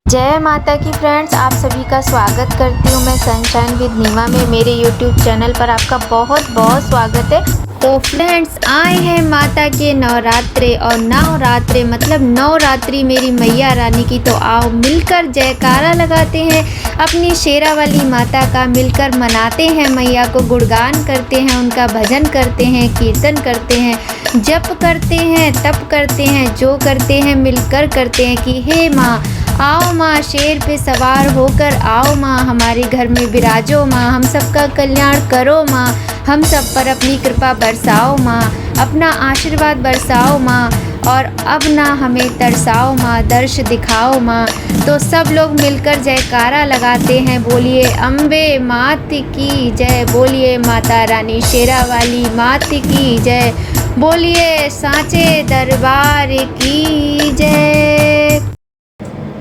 जय माता की फ्रेंड्स, आप सभी का स्वागत करती हूँ मैं सनशाइन विद नीमा में। मेरे यूट्यूब चैनल पर आपका बहुत बहुत स्वागत है। तो फ्रेंड्स, आए हैं माता के नवरात्रे और नवरात्रे मतलब नवरात्रि मेरी मैया रानी की। तो आओ मिलकर जयकारा लगाते हैं अपनी शेरा वाली माता का, मिलकर मनाते हैं मैया को, गुणगान करते हैं, उनका भजन करते हैं, कीर्तन करते हैं, जप करते हैं, तप करते हैं, जो करते हैं मिलकर करते हैं कि हे माँ आओ माँ, शेर पे सवार होकर आओ माँ, हमारे घर में विराजो माँ, हम सबका कल्याण करो माँ, हम सब पर अपनी कृपा बरसाओ माँ, अपना आशीर्वाद बरसाओ माँ, और अब ना हमें तरसाओ माँ, दर्श दिखाओ माँ। तो सब लोग मिलकर जयकारा लगाते हैं, बोलिए अम्बे मात की जय, बोलिए माता रानी शेरा वाली मात की जय, बोलिए सांचे दरबार की जय।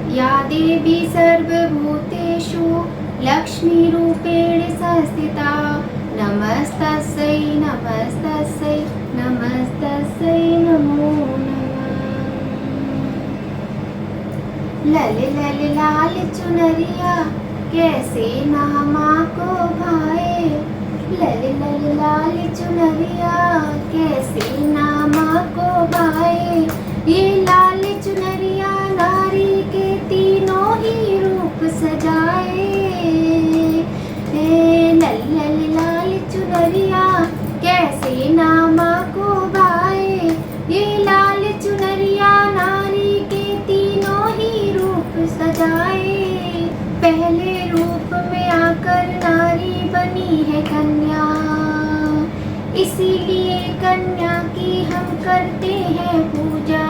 या देवी सर्वभूतेषु लक्ष्मीरूपेण संस्थिता, नमस्तस्यै नमस्तस्यै नमस्तस्यै नमो नमः। लल लल लाल चुनरिया कैसे ना माँ को भाए, लल लल लाल चुनरिया कैसे ना माँ को भाए, ये लाल चुनरिया नारी के तीनों ही रूप सजाए। लल लल लाल चुनरिया कैसे ना माँ को भाए, ये लाल चुनरिया नारी के तीनों ही रूप सजाए। पहले रूप में आकर नारी बनी है कन्या, इसीलिए कन्या की हम करते हैं पूजा,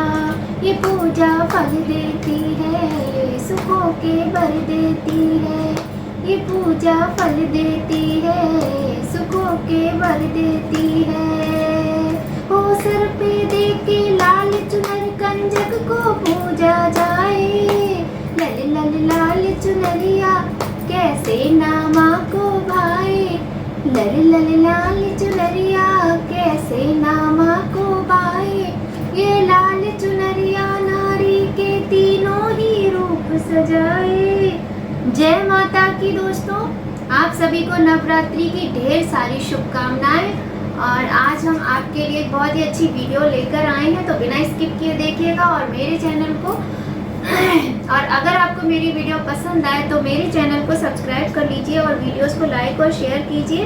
ये पूजा फल देती है, सुखों के बर देती है, ये पूजा फल देती है, सुखों के बर देती है। हो सर पे दे के लाल चुनर कंजक को पूजा जाए, लल लल लाल चुनरिया कैसे ना माँ को भाए, लल लल लाल चुनरिया कैसे ना माँ को भाए, ये लाल चुनरिया नारी के तीनों ही रूप सजाए। जय माता की दोस्तों, आप सभी को नवरात्रि की ढेर सारी शुभकामनाएं। और आज हम आपके लिए बहुत ही अच्छी वीडियो लेकर आए हैं, तो बिना स्किप किए देखिएगा और मेरे चैनल को और अगर आपको मेरी वीडियो पसंद आए तो मेरे चैनल को सब्सक्राइब कर लीजिए और वीडियोस को लाइक और शेयर कीजिए।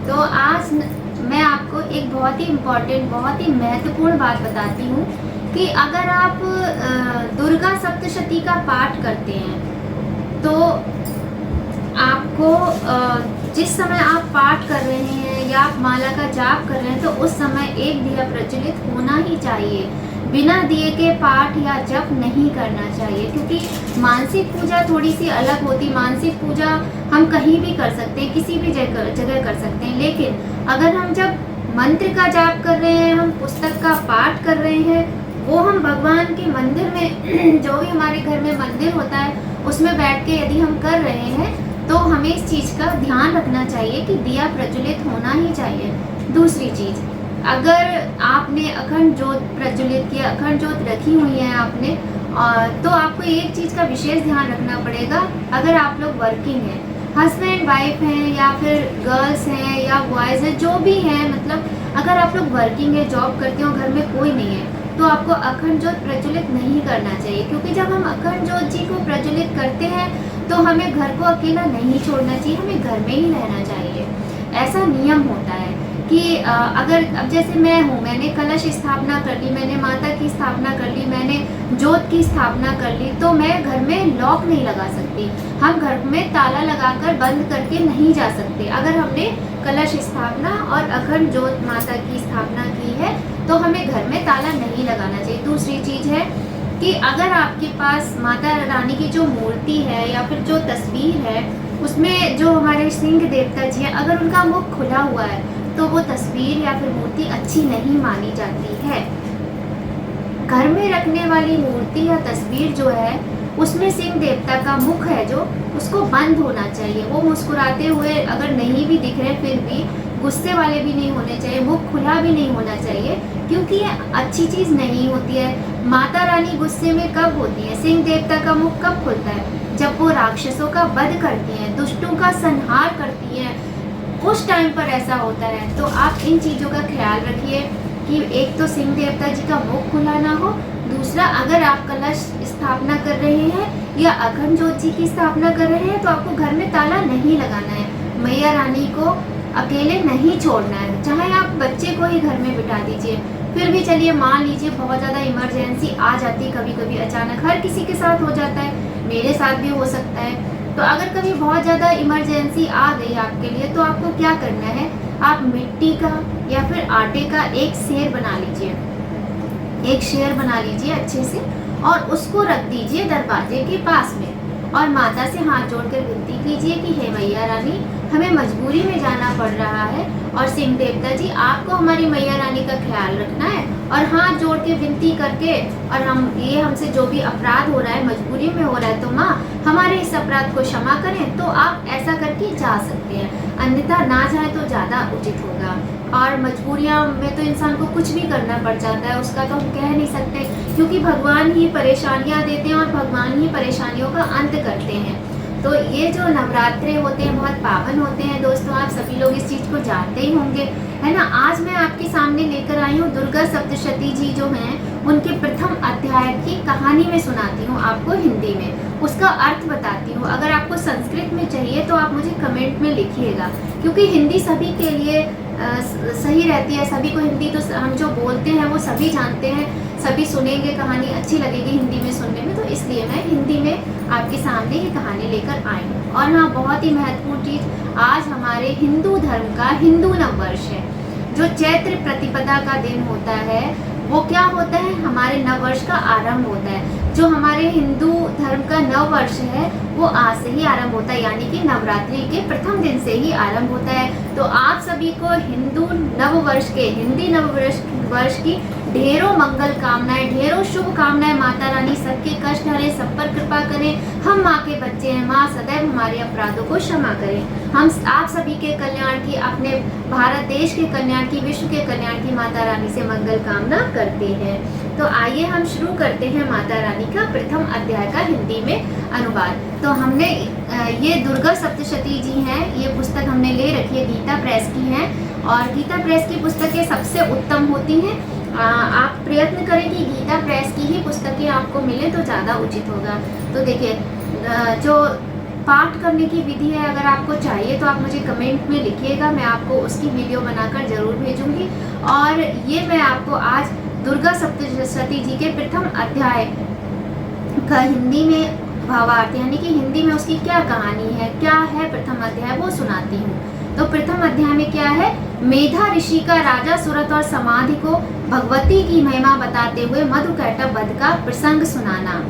तो आज मैं आपको एक बहुत ही इम्पोर्टेंट, बहुत ही महत्वपूर्ण बात बताती हूँ कि अगर आप दुर्गा सप्तशती का पाठ करते हैं तो आपको जिस समय आप पाठ कर रहे हैं या आप माला का जाप कर रहे हैं तो उस समय एक दिया प्रज्वलित होना ही चाहिए। बिना दिए के पाठ या जप नहीं करना चाहिए, क्योंकि मानसिक पूजा थोड़ी सी अलग होती। मानसिक पूजा हम कहीं भी कर सकते हैं, किसी भी जगह कर सकते हैं, लेकिन अगर हम जब मंत्र का जाप कर रहे हैं, हम पुस्तक का पाठ कर रहे हैं, वो हम भगवान के मंदिर में जो भी हमारे घर में मंदिर होता है उसमें बैठ के यदि हम कर रहे हैं तो हमें इस चीज़ का ध्यान रखना चाहिए कि दिया प्रज्वलित होना ही चाहिए। दूसरी चीज़, अगर आपने अखंड ज्योत प्रज्वलित किया, अखंड ज्योत रखी हुई है आपने, तो आपको एक चीज़ का विशेष ध्यान रखना पड़ेगा। अगर आप लोग वर्किंग हैं, हस्बैंड वाइफ हैं या फिर गर्ल्स हैं या बॉयज़ हैं, जो भी हैं, मतलब अगर आप लोग वर्किंग है, जॉब करते हो, घर में कोई नहीं है, तो आपको अखंड ज्योत प्रज्वलित नहीं करना चाहिए। क्योंकि जब हम अखंड ज्योत जी को प्रज्वलित करते हैं तो हमें घर को अकेला नहीं छोड़ना चाहिए, हमें घर में ही रहना चाहिए। ऐसा नियम होता है कि अगर अब जैसे मैं हूँ, मैंने कलश स्थापना कर ली, मैंने माता की स्थापना कर ली, मैंने ज्योत की स्थापना कर ली, तो मैं घर में लॉक नहीं लगा सकती। हम घर में ताला लगाकर बंद करके नहीं जा सकते। अगर हमने कलश स्थापना और अखंड ज्योत माता की स्थापना की है तो हमें घर में ताला नहीं लगाना चाहिए। दूसरी चीज़ है कि अगर आपके पास माता रानी की जो मूर्ति है या फिर जो तस्वीर है, उसमें जो हमारे सिंह देवता जी हैं, अगर उनका मुख खुला हुआ है तो वो तस्वीर या फिर मूर्ति अच्छी नहीं मानी जाती है। घर में रखने वाली मूर्ति या तस्वीर जो है उसमें सिंह देवता का मुख है जो, उसको बंद होना चाहिए। वो मुस्कुराते हुए अगर नहीं भी दिख रहे फिर भी गुस्से वाले भी नहीं होने चाहिए, मुख खुला भी नहीं होना चाहिए, क्योंकि ये अच्छी चीज़ नहीं होती है। माता रानी गुस्से में कब होती है? सिंह देवता का मुख कब खुलता है? जब वो राक्षसों का वध करती हैं, दुष्टों का संहार करती हैं, उस टाइम पर ऐसा होता है। तो आप इन चीज़ों का ख्याल रखिए कि एक तो सिंह देवता जी का मुख खुला ना हो, दूसरा अगर आप कलश स्थापना कर रहे हैं या अखंड ज्योत जी की स्थापना कर रहे हैं तो आपको घर में ताला नहीं लगाना है। मैया रानी को अकेले नहीं छोड़ना है, चाहे आप बच्चे को ही घर में बिठा दीजिए। फिर भी चलिए मान लीजिए बहुत ज़्यादा इमरजेंसी आ जाती, कभी कभी अचानक, हर किसी के साथ हो जाता है, मेरे साथ भी हो सकता है। तो अगर कभी बहुत ज़्यादा इमरजेंसी आ गई आपके लिए तो आपको क्या करना है, आप मिट्टी का या फिर आटे का एक शेर बना लीजिए, एक शेर बना लीजिए अच्छे से, और उसको रख दीजिए दरवाजे के पास में, और माता से हाथ जोड़कर विनती कीजिए कि हे मैया रानी, हमें मजबूरी में जाना पड़ रहा है और सिंह देवता जी आपको हमारी मैया रानी का ख्याल रखना है, और हाथ जोड़ के विनती करके, और हमसे जो भी अपराध हो रहा है, मजबूरी में हो रहा है, तो माँ हमारे इस अपराध को क्षमा करें। तो आप ऐसा करके जा सकते हैं, अन्यथा ना जाए तो ज़्यादा उचित होगा। और मजबूरियाँ में तो इंसान को कुछ भी करना पड़ जाता है, उसका तो हम कह नहीं सकते, क्योंकि भगवान ही परेशानियाँ देते हैं और भगवान ही परेशानियों का अंत करते हैं। तो ये जो नवरात्रे होते हैं बहुत पावन होते हैं दोस्तों, आप सभी लोग इस चीज़ को जानते ही होंगे, है ना। आज मैं आपके सामने लेकर आई हूँ दुर्गा सप्तशती जी जो हैं, उनके प्रथम अध्याय की कहानी में सुनाती हूँ आपको हिंदी में, उसका अर्थ बताती हूँ। अगर आपको संस्कृत में चाहिए तो आप मुझे कमेंट में लिखिएगा, क्योंकि हिंदी सभी के लिए सही रहती है। सभी को हिंदी तो हम जो बोलते हैं वो सभी जानते हैं, सभी सुनेंगे, कहानी अच्छी लगेगी हिंदी में सुनने में, तो इसलिए मैं हिंदी में आपके सामने ये कहानी लेकर आई हूँ। और हाँ, बहुत ही महत्वपूर्ण चीज़, आज हमारे हिंदू धर्म का हिंदू नववर्ष है, जो चैत्र प्रतिपदा का दिन होता है, वो क्या होता है, हमारे नववर्ष का आरंभ होता है। जो हमारे हिंदू धर्म का नववर्ष है वो आज से ही आरंभ होता है, यानी कि नवरात्रि के प्रथम दिन से ही आरंभ होता है। तो आप सभी को हिंदू नववर्ष के, हिंदी नववर्ष की ढेरों मंगल कामनाएं, ढेरों शुभ कामनाएं। माता रानी सबके कष्ट हरे, सब पर कृपा करें। हम माँ के बच्चे हैं, माँ सदैव हमारे अपराधों को क्षमा करें। हम आप सभी के कल्याण की, अपने भारत देश के कल्याण की, विश्व के कल्याण की माता रानी से मंगल कामना करते हैं। तो आइए हम शुरू करते हैं माता रानी का प्रथम अध्याय का हिंदी में अनुवाद। तो हमने ये दुर्गा सप्तशती जी हैं, ये पुस्तक हमने ले रखी है, गीता प्रेस की है, और गीता प्रेस की पुस्तकें सबसे उत्तम होती हैं। आप प्रयत्न करें कि गीता प्रेस की ही पुस्तकें आपको मिले तो ज़्यादा उचित होगा। तो देखिए, जो पाठ करने की विधि है, अगर आपको चाहिए तो आप मुझे कमेंट में लिखिएगा, मैं आपको उसकी वीडियो बनाकर ज़रूर भेजूंगी। और ये मैं आपको आज दुर्गा सप्तशती जी के प्रथम अध्याय का हिंदी में भावार्थ, यानी कि हिंदी में उसकी क्या कहानी है, क्या है प्रथम अध्याय, वो सुनाती हूँ। तो प्रथम अध्याय में क्या है, मेधा ऋषि का राजा सुरत और समाधि को भगवती की महिमा बताते हुए मधुकैटभ वध का प्रसंग सुनाना।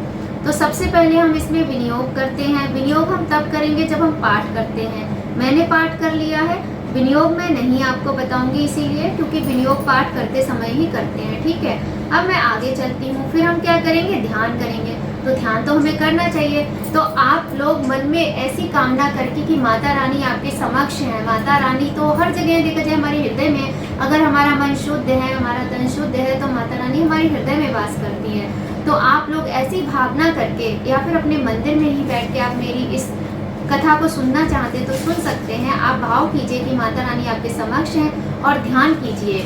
तो सबसे पहले हम इसमें विनियोग करते हैं। विनियोग हम तब करेंगे जब हम पाठ करते हैं। मैंने पाठ कर लिया है, विनियोग मैं नहीं आपको बताऊंगी इसीलिए, क्योंकि विनियोग पाठ करते समय ही करते हैं, ठीक है। अब मैं आगे चलती हूँ, फिर हम क्या करेंगे, ध्यान करेंगे। तो ध्यान तो हमें करना चाहिए। तो आप लोग मन में ऐसी कामना करके कि माता रानी आपके समक्ष है। माता रानी तो हर जगह देखा जाए हमारे हृदय में, अगर हमारा मन शुद्ध है, हमारा तन शुद्ध है, तो माता रानी हमारे हृदय में वास करती है। तो आप लोग ऐसी भावना करके या फिर अपने मंदिर में ही बैठ के आप मेरी इस कथा को सुनना चाहते तो सुन सकते हैं। आप भाव कीजिए कि माता रानी आपके समक्ष है और ध्यान कीजिए।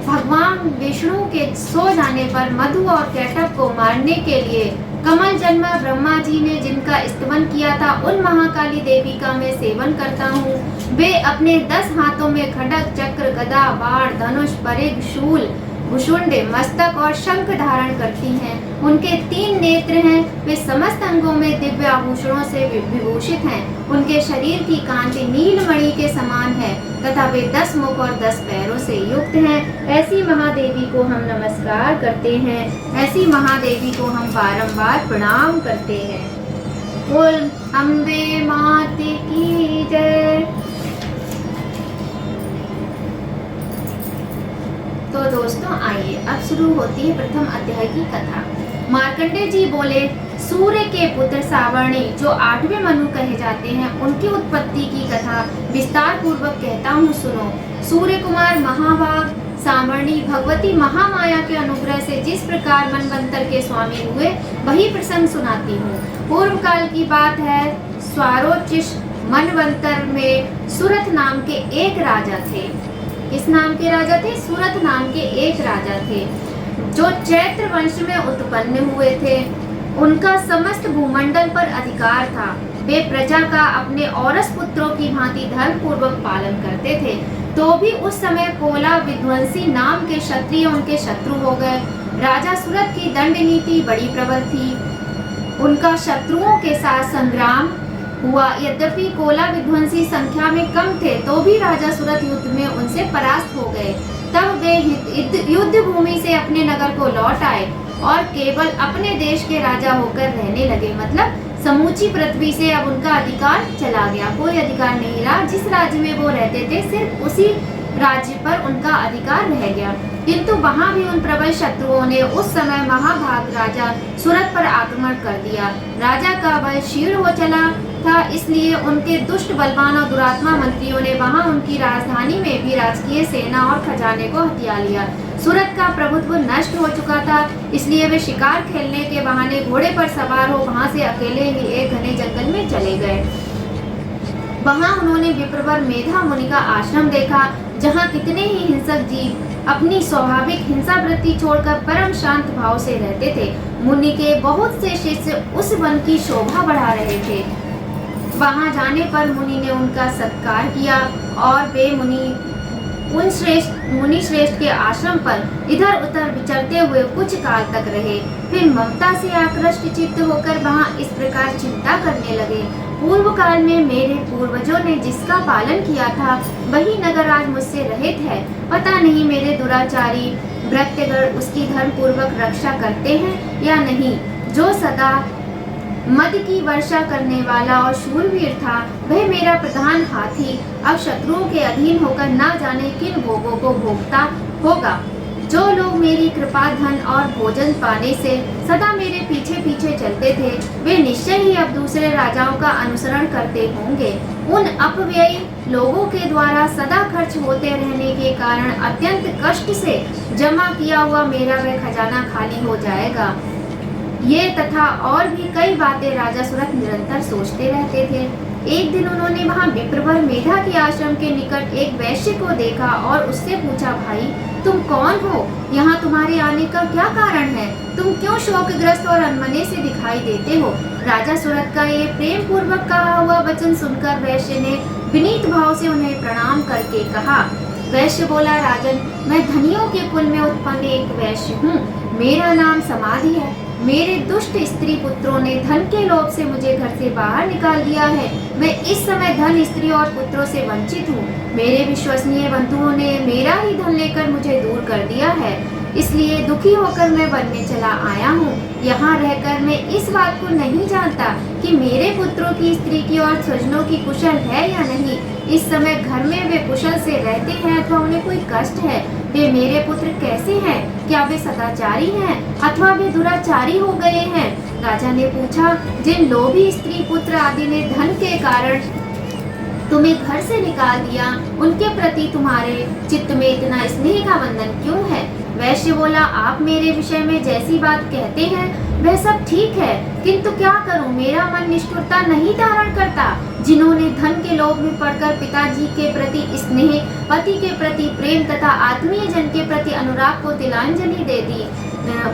भगवान विष्णु के सो जाने पर मधु और कैटभ को मारने के लिए कमल जन्मा ब्रह्मा जी ने जिनका स्तवन किया था, उन महाकाली देवी का मैं सेवन करता हूँ। वे अपने 10 हाथों में खड्ग, चक्र, गदा, बाण, धनुष, परिघ, शूल, भुषुंड, मस्तक और शंख धारण करती हैं। उनके 3 नेत्र हैं। वे समस्त अंगों में दिव्य आभूषणों से विभूषित हैं। उनके शरीर की कांति नीलमणि के समान है तथा वे 10 मुख और 10 पैरों से युक्त हैं। ऐसी महादेवी को हम नमस्कार करते हैं, ऐसी महादेवी को हम बारंबार प्रणाम करते हैं। बोल अम्बे माते की जय। तो दोस्तों आइए अब शुरू होती है प्रथम अध्याय की कथा। मार्कंडेय जी बोले, सूर्य के पुत्र सावर्णी जो 8वें मनु कहे जाते हैं, उनकी उत्पत्ति की कथा विस्तार पूर्वक कहता हूँ, सुनो। सूर्य कुमार महाभाग सावर्णी भगवती महामाया के अनुग्रह से जिस प्रकार मनवंतर के स्वामी हुए, वही प्रसंग सुनाती हूँ। पूर्व काल की बात है। स्वारोचिष मनवंतर में सुरथ नाम के एक राजा थे। किस नाम के राजा थे? सुरथ नाम के एक राजा थे, जो चैत्र वंश में उत्पन्न हुए थे। उनका समस्त भूमंडल पर अधिकार था। वे प्रजा का अपने औरस पुत्रों की भांति धर्म पूर्वक पालन करते थे। तो भी उस समय कोला विध्वंसी नाम के क्षत्रिय उनके शत्रु हो गए। राजा सुरथ की दंड नीति बड़ी प्रबल थी। उनका शत्रुओं के साथ संग्राम हुआ। यद्यपि कोला विध्वंसी संख्या में कम थे, तो भी राजा सुरथ युद्ध में उनसे परास्त हो गए। तब वे युद्ध भूमि से अपने नगर को लौट आए और केवल अपने देश के राजा होकर रहने लगे। मतलब समूची पृथ्वी से अब उनका अधिकार चला गया, कोई अधिकार नहीं रहा। जिस राज्य में वो रहते थे, सिर्फ उसी राज्य पर उनका अधिकार रह गया। किंतु वहां भी उन प्रबल शत्रुओं ने उस समय महाभाग राजा सुरथ पर आक्रमण कर दिया। राजा का बल क्षीण हो चला था, इसलिए उनके दुष्ट बलवान और दुरात्मा मंत्रियों ने वहां उनकी राजधानी में भी राजकीय सेना और खजाने को हथिया लिया। सुरथ का प्रभुत्व नष्ट हो चुका था, इसलिए वे शिकार खेलने के बहाने घोड़े पर सवार हो वहां से अकेले ही एक घने जंगल में चले गए। वहां उन्होंने विप्रवर मेधा मुनि का आश्रम देखा, जहां कितने ही हिंसक जीव अपनी स्वाभाविक हिंसा वृत्ति छोड़कर परम शांत भाव से रहते थे। मुनि के बहुत से शिष्य उस वन की शोभा बढ़ा रहे थे। वहां जाने पर मुनि ने उनका सत्कार किया और वे मुनि श्रेष्ठ के आश्रम पर इधर उधर विचरते हुए कुछ काल तक रहे। फिर ममता से आकृष्ट चित्त होकर वहां इस प्रकार चिंता करने लगे, पूर्व काल में मेरे पूर्वजों ने जिसका पालन किया था, वही नगर आज मुझसे रहित है। पता नहीं मेरे दुराचारी भृत्यगण उसकी धर्म पूर्वक रक्षा करते हैं या नहीं। जो सदा मद की वर्षा करने वाला और शूरवीर था, वह मेरा प्रधान हाथी अब शत्रुओं के अधीन होकर ना जाने किन भोगों को भोगता होगा। जो लोग मेरी कृपा धन और भोजन पाने से सदा मेरे पीछे पीछे चलते थे, वे निश्चय ही अब दूसरे राजाओं का अनुसरण करते होंगे। उन अपव्ययी लोगों के द्वारा सदा खर्च होते रहने के कारण अत्यंत कष्ट से जमा किया हुआ मेरा वह खजाना खाली हो जाएगा। ये तथा और भी कई बातें राजा सुरथ निरंतर सोचते रहते थे। एक दिन उन्होंने वहां विप्रवर मेधा के आश्रम के निकट एक वैश्य को देखा और उससे पूछा, भाई तुम कौन हो? यहाँ तुम्हारे आने का क्या कारण है? तुम क्यों शोकग्रस्त और अनमने से दिखाई देते हो? राजा सुरथ का ये प्रेम पूर्वक कहा हुआ वचन सुनकर वैश्य ने विनीत भाव से उन्हें प्रणाम करके कहा। वैश्य बोला, राजन, मैं धनियों के कुल में उत्पन्न एक वैश्य हूँ। मेरा नाम समाधि है। मेरे दुष्ट स्त्री पुत्रों ने धन के लोभ से मुझे घर से बाहर निकाल दिया है। मैं इस समय धन, स्त्री और पुत्रों से वंचित हूँ। मेरे विश्वसनीय बंधुओं ने मेरा ही धन लेकर मुझे दूर कर दिया है, इसलिए दुखी होकर मैं वन में चला आया हूँ। यहाँ रहकर मैं इस बात को नहीं जानता कि मेरे पुत्रों की, स्त्री की और स्वजनों की कुशल है या नहीं। इस समय घर में वे कुशल से रहते हैं अथवा उन्हें कोई कष्ट है। वे मेरे पुत्र कैसे हैं? क्या वे सदाचारी हैं अथवा वे दुराचारी हो गए हैं? राजा ने पूछा, जिन लोभी स्त्री पुत्र आदि ने धन के कारण तुम्हें घर से निकाल दिया, उनके प्रति तुम्हारे चित्त में इतना स्नेह का बंधन क्यों है? वैश्य बोला, आप मेरे विषय में जैसी बात कहते हैं वह सब ठीक है, किंतु क्या करूं, मेरा मन निष्ठुरता नहीं धारण करता। जिन्होंने धन के लोभ में पड़कर पिताजी के प्रति स्नेह, पति के प्रति प्रेम तथा आत्मीय जन के प्रति अनुराग को तिलांजलि दे दी,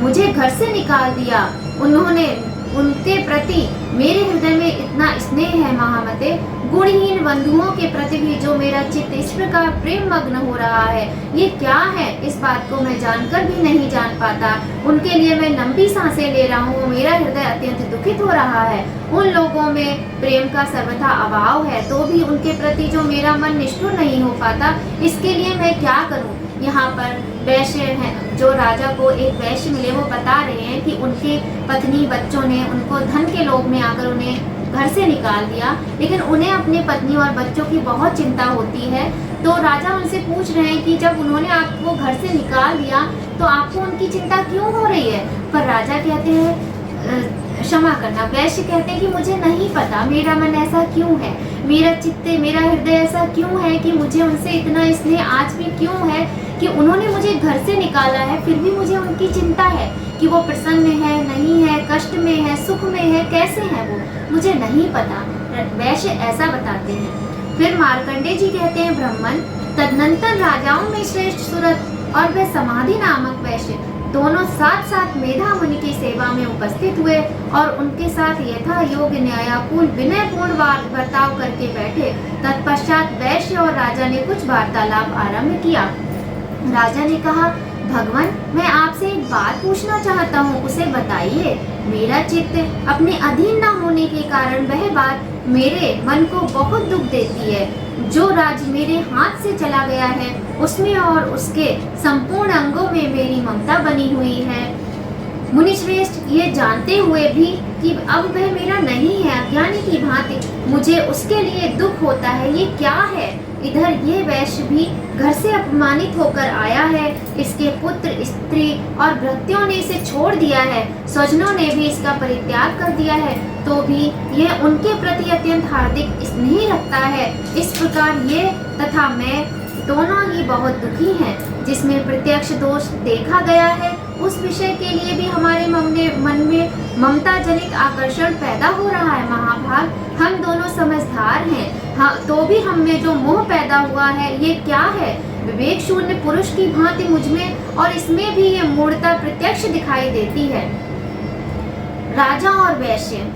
मुझे घर से निकाल दिया, उन्होंने उनके प्रति मेरे हृदय में इतना स्नेह है। महामते, गुणहीन बंधुओं के प्रति भी जो मेरा चित्त इस प्रकार प्रेम मग्न हो रहा है, ये क्या है? इस बात को मैं जानकर भी नहीं जान पाता। उनके लिए मैं लंबी सांसें ले रहा हूँ। मेरा हृदय अत्यंत दुखित हो रहा है। उन लोगों में प्रेम का सर्वथा अभाव है, तो भी उनके प्रति जो मेरा मन निष्ठुर नहीं हो पाता, इसके लिए मैं क्या करूँ? यहाँ पर वैश्य हैं, जो राजा को एक वैश्य मिले, वो बता रहे हैं कि उनकी पत्नी बच्चों ने उनको धन के लोभ में आकर उन्हें घर से निकाल दिया, लेकिन उन्हें अपनी पत्नी और बच्चों की बहुत चिंता होती है। तो राजा उनसे पूछ रहे हैं कि जब उन्होंने आपको घर से निकाल दिया तो आपको उनकी चिंता क्यों हो रही है? पर राजा कहते हैं क्षमा करना, वैश्य कहते हैं कि मुझे नहीं पता, मेरा मन ऐसा क्यों है, मेरा चित्त, मेरा हृदय ऐसा क्यों है कि मुझे उनसे इतना स्नेह आज भी क्यों है कि उन्होंने मुझे घर से निकाला है, फिर भी मुझे उनकी चिंता है कि वो प्रसन्न है, नहीं है, कष्ट में है, सुख में है, कैसे है वो, मुझे नहीं पता। वैश्य ऐसा बताते हैं। फिर मार्कंडेय जी कहते हैं, ब्राह्मण तदनंतर राजाओं में श्रेष्ठ सुरत और वह समाधि नामक वैश्य दोनों साथ साथ मेधा मुनि की सेवा में उपस्थित हुए और उनके साथ यथा योग न्यायपूर्ण विनयपूर्ण बर्ताव करके बैठे। तत्पश्चात वैश्य और राजा ने कुछ वार्तालाप आरंभ किया। राजा ने कहा, भगवान, मैं आपसे एक बात पूछना चाहता हूँ, उसे बताइए। मेरा चित्त अपने अधीन न होने के कारण वह बात मेरे मन को बहुत दुख देती है। जो राज मेरे हाथ से चला गया है उसमें और उसके संपूर्ण अंगों में मेरी ममता बनी हुई है। मुनिश्रेष्ठ, ये जानते हुए भी कि अब वह मेरा नहीं है, अज्ञानी की भांति मुझे उसके लिए दुख होता है, ये क्या है? इधर ये वैश्य भी घर से अपमानित होकर आया है, इसके पुत्र, स्त्री और भृत्यों ने इसे छोड़ दिया है, स्वजनों ने भी इसका परित्याग कर दिया है, तो भी यह उनके प्रति अत्यंत हार्दिक स्नेह रखता है। इस प्रकार ये तथा मैं दोनों ही बहुत दुखी हैं। जिसमें प्रत्यक्ष दोष देखा गया है उस विषय के लिए भी हमारे मन में ममता जनित आकर्षण पैदा हो रहा है। महाभाग, हम दोनों समझदार हैं, हाँ, तो भी हम में जो मोह पैदा हुआ है ये क्या है? विवेक शून्य पुरुष की भांति मुझमें और इसमें भी ये मूढ़ता प्रत्यक्ष दिखाई देती है। राजा और वैश्य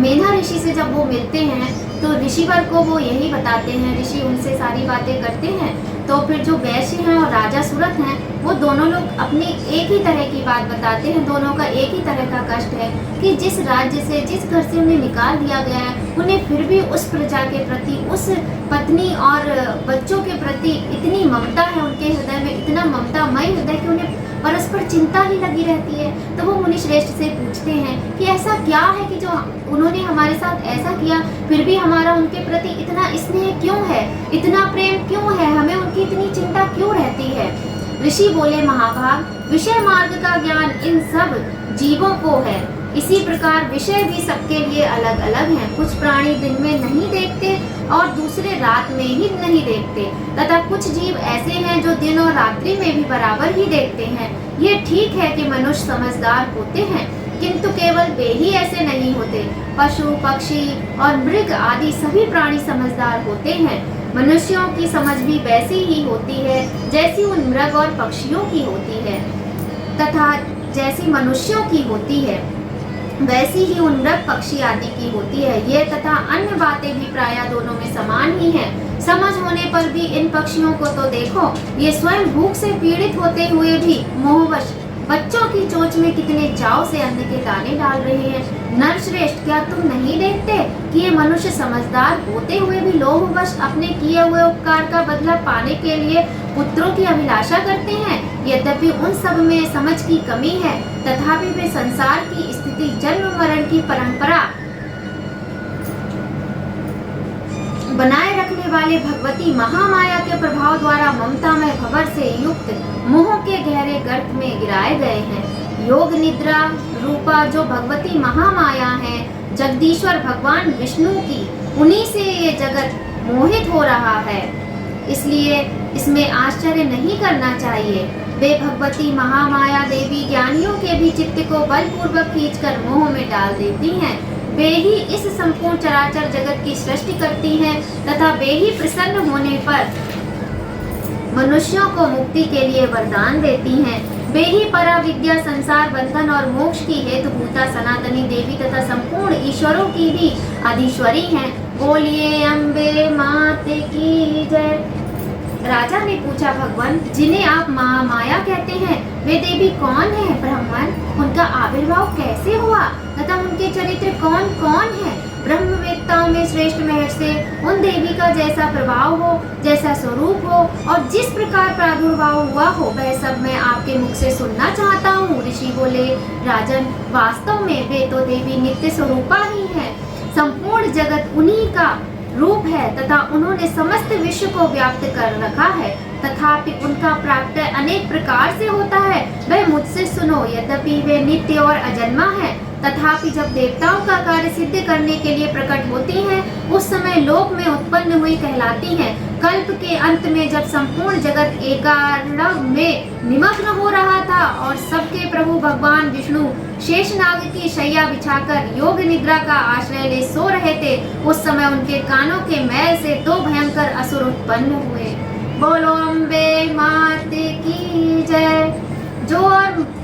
मेधा ऋषि से जब वो मिलते हैं तो ऋषिवर को वो यही बताते हैं, ऋषि उनसे सारी बातें करते हैं। तो फिर जो वैश्य हैं और राजा सुरत हैं वो दोनों लोग अपनी एक ही तरह की बात बताते हैं। दोनों का एक ही तरह का कष्ट है कि जिस राज्य से, जिस घर से उन्हें निकाल दिया गया है, उन्हें फिर भी उस प्रजा के प्रति, उस पत्नी और बच्चों के प्रति इतनी ममता है, उनके हृदय में इतना ममतामय हृदय कि उन्हें परस्पर चिंता ही लगी रहती है। तो वो मुनिश्रेष्ठ से पूछते हैं कि ऐसा क्या है कि जो उन्होंने हमारे साथ ऐसा किया, फिर भी हमारा उनके प्रति इतना स्नेह क्यों है, इतना प्रेम क्यों है, हमें उनकी इतनी चिंता क्यों रहती है? ऋषि बोले, महाभाग, विषय मार्ग का ज्ञान इन सब जीवों को है, इसी प्रकार विषय भी सबके लिए अलग अलग हैं। कुछ प्राणी दिन में नहीं देखते और दूसरे रात में ही नहीं देखते, तथा कुछ जीव ऐसे हैं जो दिन और रात्रि में भी बराबर ही देखते हैं। ये ठीक है कि मनुष्य समझदार होते हैं, किंतु केवल वे ही ऐसे नहीं होते। पशु, पक्षी और मृग आदि सभी प्राणी समझदार होते हैं। मनुष्यों की समझ भी वैसी ही होती है जैसी उन मृग और पक्षियों की होती है, तथा जैसी मनुष्यों की होती है वैसी ही उन मृग, पक्षी आदि की होती है। ये तथा अन्य बातें भी प्रायः दोनों में समान ही हैं। समझ होने पर भी इन पक्षियों को तो देखो, ये स्वयं भूख से पीड़ित होते हुए भी मोहवश बच्चों की चोंच में कितने चाव से अन्न के दाने डाल रहे हैं। नरश्रेष्ठ, क्या तुम नहीं देखते कि ये मनुष्य समझदार होते हुए भी लोभवश अपने किए हुए उपकार का बदला पाने के लिए पुत्रों की अभिलाषा करते हैं? यद्यपि उन सब में समझ की कमी है, तथापि वे संसार की स्थिति, जन्म मरण की परंपरा बनाए रखने वाले भगवती महामाया के प्रभाव द्वारा ममता में भंवर से युक्त मोह के गहरे गर्त में गिराए गए हैं। योग निद्रा रूपा जो भगवती महामाया है, जगदीश्वर भगवान विष्णु की, उन्हीं से ये जगत मोहित हो रहा है। इसलिए इसमें आश्चर्य नहीं करना चाहिए। वे भगवती महामाया देवी ज्ञानियों के भी चित्त को बलपूर्वक खींचकर मोह में डाल देती हैं। वे ही इस संपूर्ण चराचर जगत की सृष्टि करती हैं तथा वे ही प्रसन्न होने पर मनुष्यों को मुक्ति के लिए वरदान देती हैं। वे ही पराविद्या, संसार बंधन और मोक्ष की हेतुभूता सनातनी देवी तथा संपूर्ण ईश्वरों की भी अधीश्वरी हैं। बोलिए अम्बे माते की जय। राजा ने पूछा, भगवान, जिन्हें आप महामाया कहते हैं वे देवी कौन है? ब्राह्मण, उनका आविर्भाव कैसे हुआ तथा उनके चरित्र कौन कौन है? ब्रह्मवेत्ताओं में श्रेष्ठ महर्षि उन देवी का जैसा प्रभाव हो, जैसा स्वरूप हो और जिस प्रकार प्रादुर्भाव हुआ हो, वह सब मैं आपके मुख से सुनना चाहता हूँ। ऋषि बोले, राजन, वास्तव में वे तो देवी नित्य स्वरूपा ही है। संपूर्ण जगत उन्हीं का रूप है तथा उन्होंने समस्त विश्व को व्याप्त कर रखा है। तथापि उनका प्राकट्य अनेक प्रकार से होता है, वह मुझसे सुनो। यद्यपि वे नित्य और अजन्मा है, तथापि जब देवताओं का कार्य सिद्ध करने के लिए प्रकट होती हैं, उस समय लोक में उत्पन्न हुई कहलाती हैं। कल्प के अंत में जब संपूर्ण जगत एकारण में निमग्न हो रहा था और सबके प्रभु भगवान विष्णु शेषनाग की शैया बिछाकर योग निद्रा का आश्रय ले सो रहे थे, उस समय उनके कानों के मैल से दो भयंकर असुर उत्पन्न हुए। बोलो अम्बे माते की जय।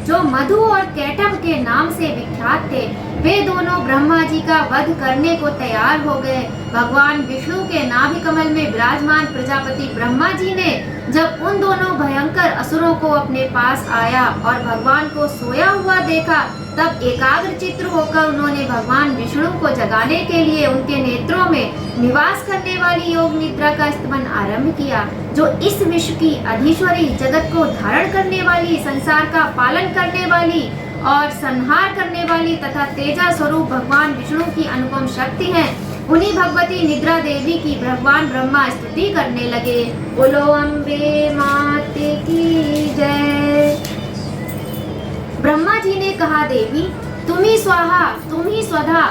जो मधु और कैटभ के नाम से विख्यात थे, वे दोनों ब्रह्मा जी का वध करने को तैयार हो गए। भगवान विष्णु के नाभि कमल में विराजमान प्रजापति ब्रह्मा जी ने जब उन दोनों भयंकर असुरों को अपने पास आया और भगवान को सोया हुआ देखा, तब एकाग्र चित्त होकर उन्होंने भगवान विष्णु को जगाने के लिए उनके नेत्रों में निवास करने वाली योग निद्रा का स्तमन आरंभ किया, जो इस विश्व की अधीश्वरी, जगत को धारण करने वाली, संसार का पालन करने वाली और संहार करने वाली तथा तेजा स्वरूप भगवान विष्णु की अनुपम शक्ति है। उन्हीं भगवती निद्रा देवी की भगवान ब्रह्मा स्तुति करने लगे। बोलो अम्बे माते की जय। ब्रह्मा जी ने कहा, देवी तुम ही स्वाहा, तुम ही स्वधा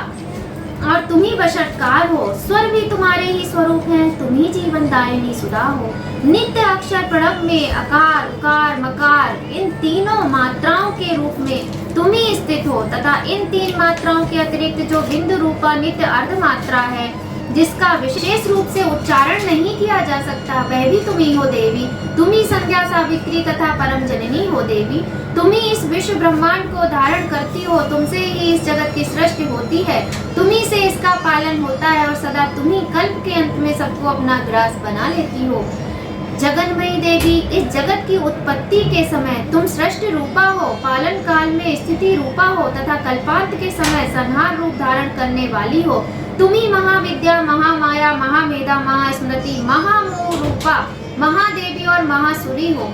और तुम ही वशटकार हो। स्वर भी तुम्हारे ही स्वरूप हैं, तुम ही जीवन दायिनी सुधा हो। नित्य अक्षर प्रणव में अकार, उकार, मकार इन तीनों मात्राओं के रूप में तुम ही स्थित हो तथा इन तीन मात्राओं के अतिरिक्त जो बिंदु रूपा नित्य अर्ध मात्रा है, जिसका विशेष रूप से उच्चारण नहीं किया जा सकता, वह भी तुम ही हो देवी। तुम ही संध्या, सावित्री तथा परम जननी हो देवी। तुम ही इस विश्व ब्रह्मांड को धारण करती हो, तुमसे ही इस जगत की सृष्टि होती है, तुम ही से इसका पालन होता है और सदा तुम ही कल्प के अंत में सबको अपना ग्रास बना लेती हो। जगन्मयी देवी, इस जगत की उत्पत्ति के समय तुम सृष्टि रूपा हो, पालन काल में स्थिति रूपा हो तथा कल्पांत के समय संहार रूप धारण करने वाली हो। तुम ही महाविद्या, महामाया, महामेधा, महास्मृति, महामोह रूपा, महादेवी और महासुरी हो।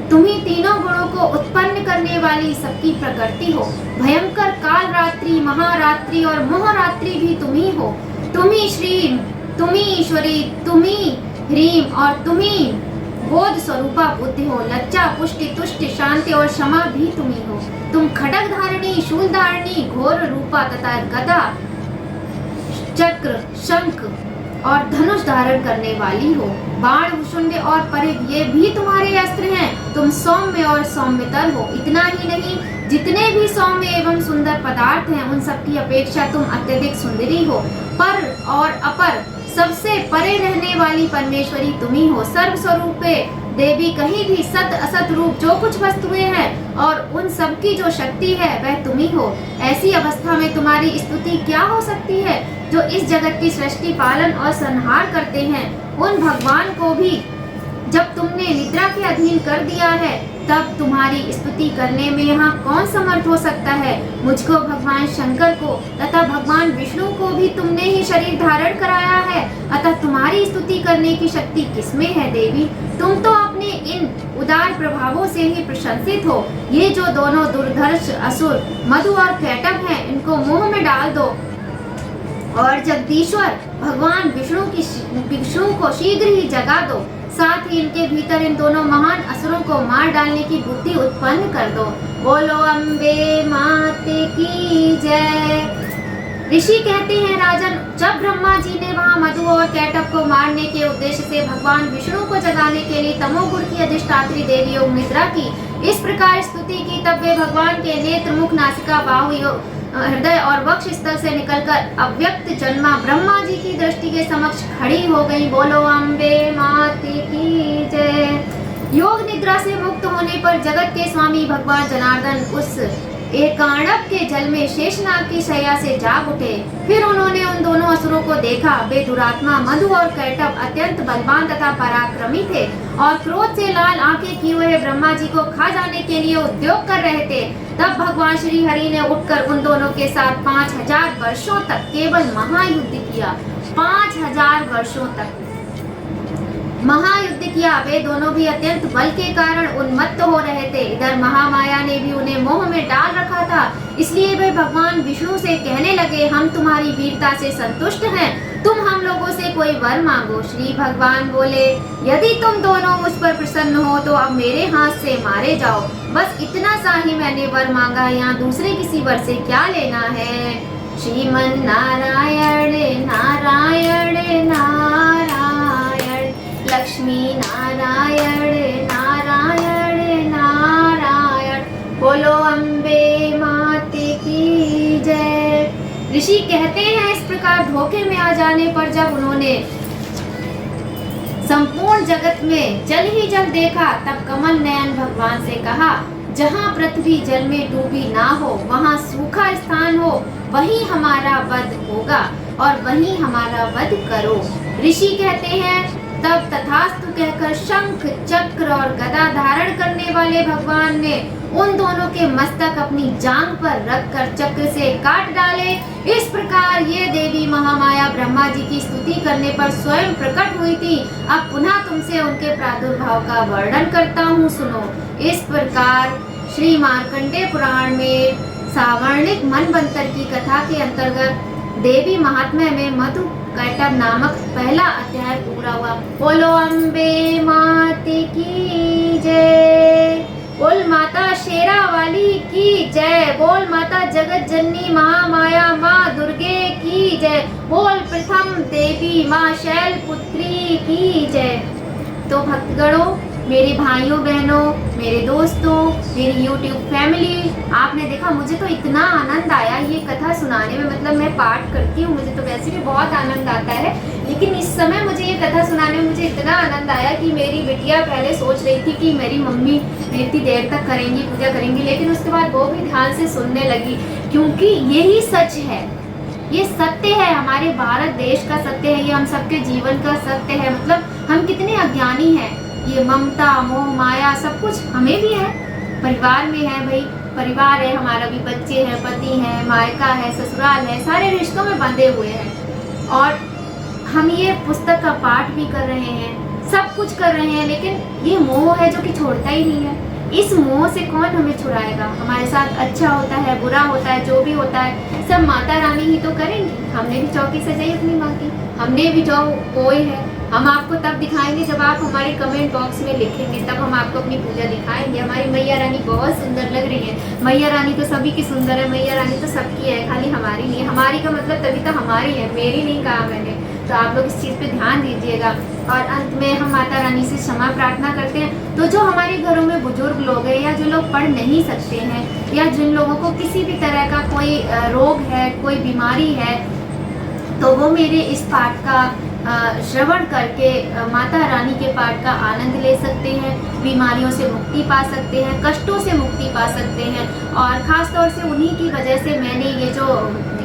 तुम ही तीनों गुणों को उत्पन्न करने वाली सबकी प्रकृति हो। भयंकर काल रात्रि, महारात्रि और मोहरात्रि भी तुम ही हो। तुम ही श्रीम, तुम ही ईश्वरी, तुम ही ह्रीम और तुम ही बोध स्वरूपा बुद्धि हो। लज्जा, पुष्टि, तुष्टि, शांति और क्षमा भी तुम ही हो। तुम खड्ग धारणी, शूल धारणी, घोर रूपा तथा गदा, चक्र, शंख और धनुष धारण करने वाली हो। बाण, भुषुंड और परिघ ये भी तुम्हारे अस्त्र हैं। तुम सौम्य और सौम्यतर हो। इतना ही नहीं, जितने भी सौम्य एवं सुंदर पदार्थ हैं, उन सब की अपेक्षा तुम अत्यधिक सुंदरी हो। पर और अपर, सबसे परे रहने वाली परमेश्वरी तुम ही हो। सर्व स्वरूपे देवी, कहीं भी सत असत रूप जो कुछ वस्तुएं हैं और उन सब की जो शक्ति है, वह तुम ही हो। ऐसी अवस्था में तुम्हारी स्तुति क्या हो सकती है? जो इस जगत की सृष्टि, पालन और संहार करते हैं, उन भगवान को भी जब तुमने निद्रा के अधीन कर दिया है, तब तुम्हारी स्तुति करने में यहाँ कौन समर्थ हो सकता है? मुझको, भगवान शंकर को तथा भगवान विष्णु को भी तुमने ही शरीर धारण कराया है, अतः तुम्हारी स्तुति करने की शक्ति किसमें है देवी? तुम तो अपने इन उदार प्रभावों से ही प्रशंसित हो। ये जो दोनों दुर्धर्ष असुर मधु और कैटभ हैं, इनको मुंह में डाल दो और जगदीश्वर भगवान विष्णु को शीघ्र ही जगा दो। साथ ही इनके भीतर इन दोनों महान असुरों को मार डालने की बुद्धि उत्पन्न कर दो। बोलो अम्बे माते की जय। ऋषि कहते हैं, राजन, जब ब्रह्मा जी ने वहाँ मधु और कैटभ को मारने के उद्देश्य से भगवान विष्णु को जगाने के लिए तमोगुण की अधिष्ठात्री देवी योग निद्रा की इस प्रकार स्तुति की, तब वे भगवान के नेत्र, मुख, नासिका, बाहु, हृदय और वक्ष स्थल से निकलकर अव्यक्त जन्मा ब्रह्मा जी की दृष्टि के समक्ष खड़ी हो गई। बोलो अम्बे माते की जय। योग निद्रा से मुक्त होने पर जगत के स्वामी भगवान जनार्दन उस एकाणव के जल में शेषनाग की शैया से जाग उठे। फिर उन्होंने उन दोनों असुरों को देखा। वे दुरात्मा मधु और कैटभ अत्यंत बलवान तथा पराक्रमी थे और क्रोध से लाल आंखें किए हुए ब्रह्मा जी को खा जाने के लिए उद्योग कर रहे थे। तब भगवान श्री हरि ने उठकर उन दोनों के साथ 5000 वर्षों तक केवल महायुद्ध किया। 5000 वर्षों तक महायुद्ध किया। वे दोनों भी अत्यंत बल के कारण उन्मत्त हो रहे थे। इधर महामाया ने भी उन्हें मोह में डाल रखा था, इसलिए वे भगवान विष्णु से कहने लगे, हम तुम्हारी वीरता से संतुष्ट हैं, तुम हम लोगों से कोई वर मांगो। श्री भगवान बोले, यदि तुम दोनों मुझ पर प्रसन्न हो तो अब मेरे हाथ से मारे जाओ। बस इतना सा ही मैंने वर मांगा, यहाँ दूसरे किसी वर से क्या लेना है। श्रीमन नारायण नारायण नारायण, लक्ष्मी नारायण नारायण नारायण, बोलो अम्बे माते की जय। ऋषि कहते हैं, इस प्रकार धोखे में आ जाने पर जब उन्होंने संपूर्ण जगत में जल ही जल देखा, तब कमल नयन भगवान से कहा, जहाँ पृथ्वी जल में डूबी ना हो, वहाँ सूखा स्थान हो, वहीं हमारा वध होगा और वहीं हमारा वध करो। ऋषि कहते हैं, तब तथास्तु कहकर शंख चक्र और गदा धारण करने वाले भगवान ने उन दोनों के मस्तक अपनी जांघ पर रखकर चक्र से काट डाले। इस प्रकार ये देवी महामाया ब्रह्मा जी की स्तुति करने पर स्वयं प्रकट हुई थी। अब पुनः तुमसे उनके प्रादुर्भाव का वर्णन करता हूँ, सुनो। इस प्रकार श्री मार्कंडेय पुराण में सावर्णिक मनवंतर की कथा के अंतर्गत देवी महात्म्य में मधु कैटभ नामक पहला अध्याय पूरा हुआ। बोलो अम्बे माते की जय, बोल माता शेरा वाली की जय, बोल माता जगत जननी महामाया माँ दुर्गे की जय, बोल प्रथम देवी माँ शैलपुत्री की जय। तो भक्तगणों, मेरे भाइयों बहनों, मेरे दोस्तों, मेरी YouTube फैमिली, आपने देखा मुझे तो इतना आनंद आया ये कथा सुनाने में। मतलब मैं पाठ करती हूँ, मुझे तो वैसे भी बहुत आनंद आता है, लेकिन इस समय मुझे ये कथा सुनाने में मुझे इतना आनंद आया कि मेरी बिटिया पहले सोच रही थी कि मेरी मम्मी इतनी देर तक करेंगी, पूजा करेंगी, लेकिन उसके बाद वो भी ध्यान से सुनने लगी, क्योंकि यही सच है, ये सत्य है, हमारे भारत देश का सत्य है, ये हम सबके जीवन का सत्य है। मतलब हम कितने अज्ञानी हैं, ये ममता मोह माया सब कुछ हमें भी है, परिवार में है भाई, परिवार है हमारा भी, बच्चे हैं, पति है, मायका है, ससुराल है, सारे रिश्तों में बंधे हुए हैं। और हम ये पुस्तक का पाठ भी कर रहे हैं, सब कुछ कर रहे हैं, लेकिन ये मोह है जो कि छोड़ता ही नहीं है। इस मोह से कौन हमें छुड़ाएगा। हमारे साथ अच्छा होता है, बुरा होता है, जो भी होता है सब माता रानी ही तो करेंगी। हमने भी चौकी सजाई अपनी माँ की, हमने भी जो कोई है, हम आपको तब दिखाएंगे जब आप हमारे कमेंट बॉक्स में लिखेंगे, तब हम आपको अपनी पूजा दिखाएंगे। हमारी मैया रानी बहुत सुंदर लग रही है। मैया रानी तो सभी की सुंदर है, मैया रानी तो सबकी है, खाली हमारी नहीं है। हमारी का मतलब तभी तो हमारी है, मेरी नहीं कहा मैंने। तो आप लोग इस चीज़ पे ध्यान दीजिएगा। और अंत में हम माता रानी से क्षमा प्रार्थना करते हैं। तो जो हमारे घरों में बुजुर्ग लोग हैं या जो लोग पढ़ नहीं सकते हैं या जिन लोगों को किसी भी तरह का कोई रोग है, कोई बीमारी है, तो वो मेरे इस पाठ का श्रवण करके माता रानी के पाठ का आनंद ले सकते हैं, बीमारियों से मुक्ति पा सकते हैं, कष्टों से मुक्ति पा सकते हैं। और ख़ास तौर से उन्हीं की वजह से मैंने ये जो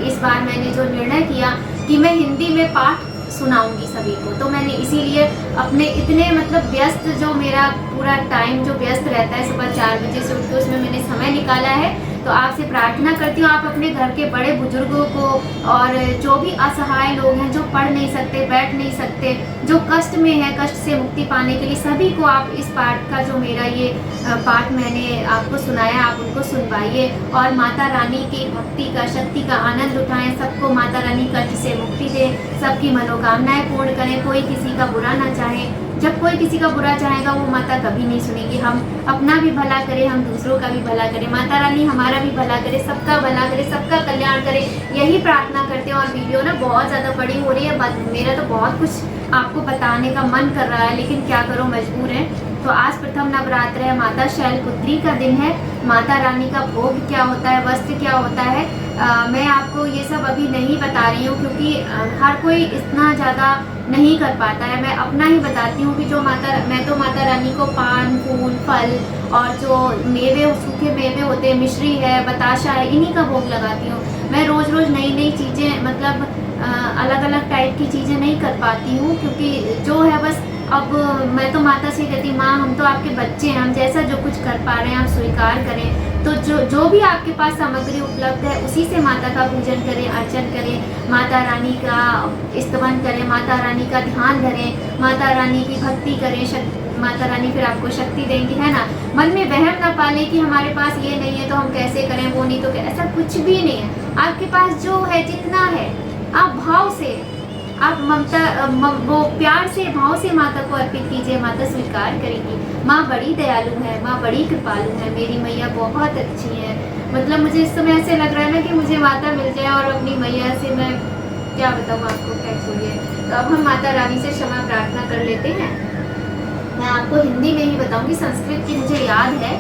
इस बार मैंने जो निर्णय किया कि मैं हिंदी में पाठ सुनाऊंगी सभी को, तो मैंने इसीलिए अपने इतने मतलब व्यस्त जो मेरा पूरा टाइम जो व्यस्त रहता है, सुबह 4 बजे से उठ के उसमें मैंने समय निकाला है। तो आपसे प्रार्थना करती हूँ आप अपने घर के बड़े बुजुर्गों को और जो भी असहाय लोग हैं, जो पढ़ नहीं सकते, बैठ नहीं सकते, जो कष्ट में है, कष्ट से मुक्ति पाने के लिए सभी को आप इस पाठ का जो मेरा ये पाठ मैंने आपको सुनाया, आप उनको सुनवाइए और माता रानी की भक्ति का, शक्ति का आनंद उठाएं। सबको माता रानी कष्ट से मुक्ति दे, सबकी मनोकामनाएं पूर्ण करें, कोई किसी का बुरा ना चाहे। जब कोई किसी का बुरा चाहेगा वो माता कभी नहीं सुनेगी। हम अपना भी भला करें, हम दूसरों का भी भला करें, माता रानी हमारा भी भला करे, सबका भला करे, सबका कल्याण करे, यही प्रार्थना करते हैं। और वीडियो ना बहुत ज़्यादा बड़ी हो रही है, मेरा तो बहुत कुछ आपको बताने का मन कर रहा है, लेकिन क्या करो, मजबूर है। तो आज प्रथम नवरात्र है, माता शैलपुत्री का दिन है। माता रानी का भोग क्या होता है, वस्त्र क्या होता है, मैं आपको ये सब अभी नहीं बता रही हूँ, क्योंकि हर कोई इतना ज़्यादा नहीं कर पाता है। मैं अपना ही बताती हूँ कि मैं तो माता रानी को पान, फूल, फल और जो मेवे, सूखे मेवे होते हैं, मिश्री है, बताशा है, इन्हीं का भोग लगाती हूँ। मैं रोज़ रोज़ नई नई चीज़ें मतलब अलग अलग टाइप की चीज़ें नहीं कर पाती हूँ, क्योंकि जो है बस अब मैं तो माता से कहती, माँ हम तो आपके बच्चे हैं, हम जैसा जो कुछ कर पा रहे हैं आप स्वीकार करें। तो जो भी आपके पास सामग्री उपलब्ध है उसी से माता का पूजन करें, अर्चन करें, माता रानी का स्तवन करें, माता रानी का ध्यान धरें, माता रानी की भक्ति करें। माता रानी फिर आपको शक्ति देंगी, है ना। मन में वहम ना पालें कि हमारे पास ये नहीं है तो हम कैसे करें, वो नहीं तो ऐसा कुछ भी नहीं है। आपके पास जो है, जितना है, आप भाव से आप वो प्यार से भाव से माता को अर्पित कीजिए, माता स्वीकार करेंगी। माँ बड़ी दयालु है, माँ बड़ी कृपालु है, मेरी मैया बहुत अच्छी है। मतलब मुझे इस समय ऐसे लग रहा है ना कि मुझे माता मिल जाए और अपनी मैया से मैं क्या बताऊँ आपको, क्या छोड़िए। तो अब हम माता रानी से क्षमा प्रार्थना कर लेते हैं। मैं आपको हिंदी में ही बताऊंगी, संस्कृत की मुझे याद है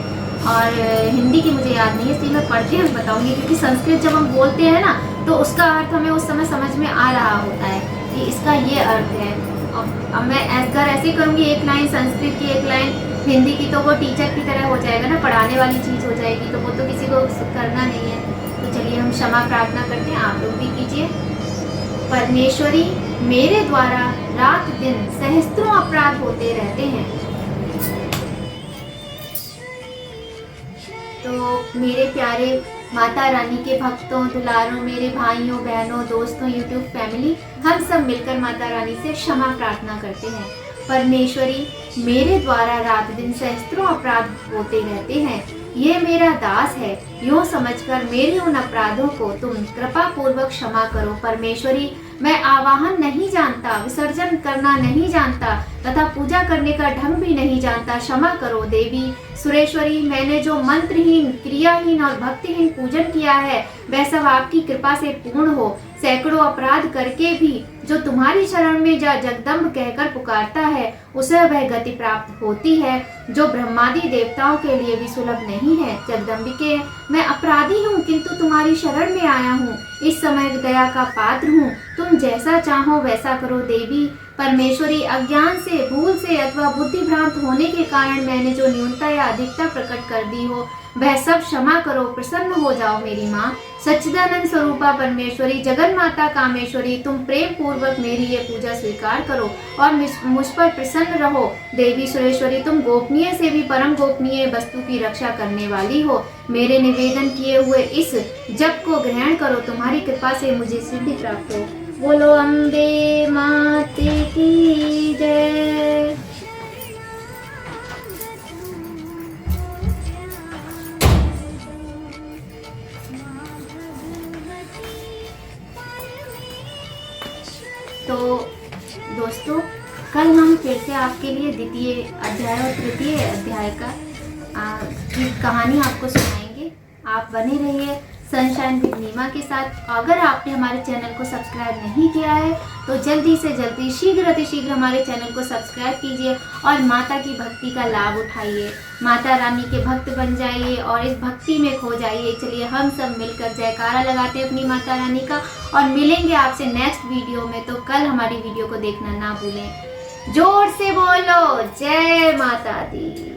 और हिंदी की मुझे याद नहीं है, इसलिए मैं पढ़ के बताऊंगी, क्योंकि संस्कृत जब हम बोलते हैं ना तो उसका अर्थ हमें उस समय समझ में आ रहा होता है कि इसका ये अर्थ है। अब मैं अगर ऐसे करूँगी एक लाइन संस्कृत की एक लाइन हिंदी की, तो वो टीचर की तरह हो जाएगा ना, पढ़ाने वाली चीज़ हो जाएगी, तो वो तो किसी को करना नहीं है। तो चलिए हम क्षमा प्रार्थना करते हैं, आप लोग भी कीजिए। परमेश्वरी, मेरे द्वारा रात दिन सहस्त्रों अपराध होते रहते हैं, तो मेरे प्यारे माता रानी के भक्तों, दुलारों, मेरे भाइयों बहनों, दोस्तों, यूट्यूब फैमिली, हम सब मिलकर माता रानी से क्षमा प्रार्थना करते हैं। परमेश्वरी, मेरे द्वारा रात दिन सहस्त्रों अपराध होते रहते हैं, ये मेरा दास है, यूँ समझकर मेरे उन अपराधों को तुम कृपा पूर्वक क्षमा करो। परमेश्वरी, मैं आवाहन नहीं जानता, विसर्जन करना नहीं जानता तथा पूजा करने का ढंग भी नहीं जानता, क्षमा करो। देवी सुरेश्वरी, मैंने जो मंत्रहीन, क्रियाहीन और भक्तिहीन पूजन किया है वह सब आपकी कृपा से पूर्ण हो। सैकड़ों अपराध करके भी जो तुम्हारी शरण में जगदम्ब कहकर पुकारता है उसे वह गति प्राप्त होती है, जो ब्रह्मादि देवताओं के लिए भी सुलभ नहीं है। जगदम्बिके, मैं अपराधी हूँ किंतु तुम्हारी शरण में आया हूँ, इस समय दया का पात्र हूँ, तुम जैसा चाहो वैसा करो। देवी परमेश्वरी, अज्ञान से, भूल से अथवा बुद्धि भ्रांत होने के कारण मैंने जो न्यूनता या अधिकता प्रकट कर दी हो वह सब क्षमा करो, प्रसन्न हो जाओ मेरी माँ। सच्चिदानंद स्वरूपा परमेश्वरी, जगन माता कामेश्वरी, तुम प्रेम पूर्वक मेरी ये पूजा स्वीकार करो और मुझ पर प्रसन्न रहो। देवी सुरेश्वरी, तुम गोपनीय से भी परम गोपनीय वस्तु की रक्षा करने वाली हो, मेरे निवेदन किए हुए इस जप को ग्रहण करो, तुम्हारी कृपा से मुझे सिद्धि प्राप्त हो। बोलो अम्बे माते की जय। तो दोस्तों, कल हम फिर से आपके लिए द्वितीय अध्याय और तृतीय अध्याय की कहानी आपको सुनाएंगे। आप बने रहिए सनशाइन विद नीमा के साथ। अगर आपने हमारे चैनल को सब्सक्राइब नहीं किया है तो जल्दी से जल्दी, शीघ्र अतिशीघ्र हमारे चैनल को सब्सक्राइब कीजिए और माता की भक्ति का लाभ उठाइए, माता रानी के भक्त बन जाइए और इस भक्ति में खो जाइए। चलिए हम सब मिलकर जयकारा लगाते हैं अपनी माता रानी का और मिलेंगे आपसे नेक्स्ट वीडियो में। तो कल हमारी वीडियो को देखना ना भूलें। जोर से बोलो जय माता दी।